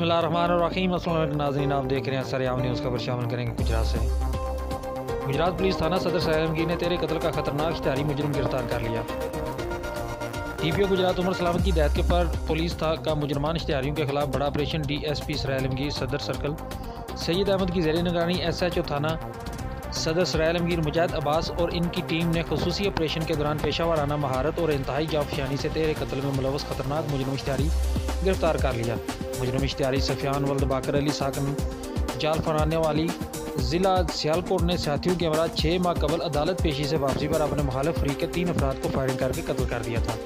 बिस्मिल्लाहिर्रहमानिर्रहीम। अस्सलाम वालेकुम नाज़रीन, आप देख रहे हैं सरेआम न्यूज़। खबर शामिल करेंगे गुजरात से। गुजरात पुलिस थाना सदर सरायलमगीर ने 13 कत्ल का खतरनाक इश्तिहारी मुजरिम गिरफ्तार कर लिया। TPO गुजरात उमर सलामत की हिदायत के पर पुलिस का मुजरमान इश्तिहारियों के खिलाफ बड़ा ऑपरेशन DSP सरायलमगीर सदर सर्कल सैयद अहमद की ज़ेर निगरानी SHO थाना सदर सरायलमगीर मुजाहिद अब्बास और इनकी टीम ने खुसूसी ऑपरेशन के दौरान पेशा वाराना महारत और इंतहाई जाफशानी से 13 कत्ल में मुलव्वस खतरनाक मुजरिम इश्तिहारी गिरफ्तार कर लिया। मुजरिम इश्तिहारी सफियान वल्द बाकर अली साकन जाल फराने वाली ज़िला सियालकोट ने साथियों के हमरा 6 माह कबल अदालत पेशी से वापसी पर अपने मुखालिफ फरीक के 3 अफराद को फायरिंग करके कत्ल कर दिया था।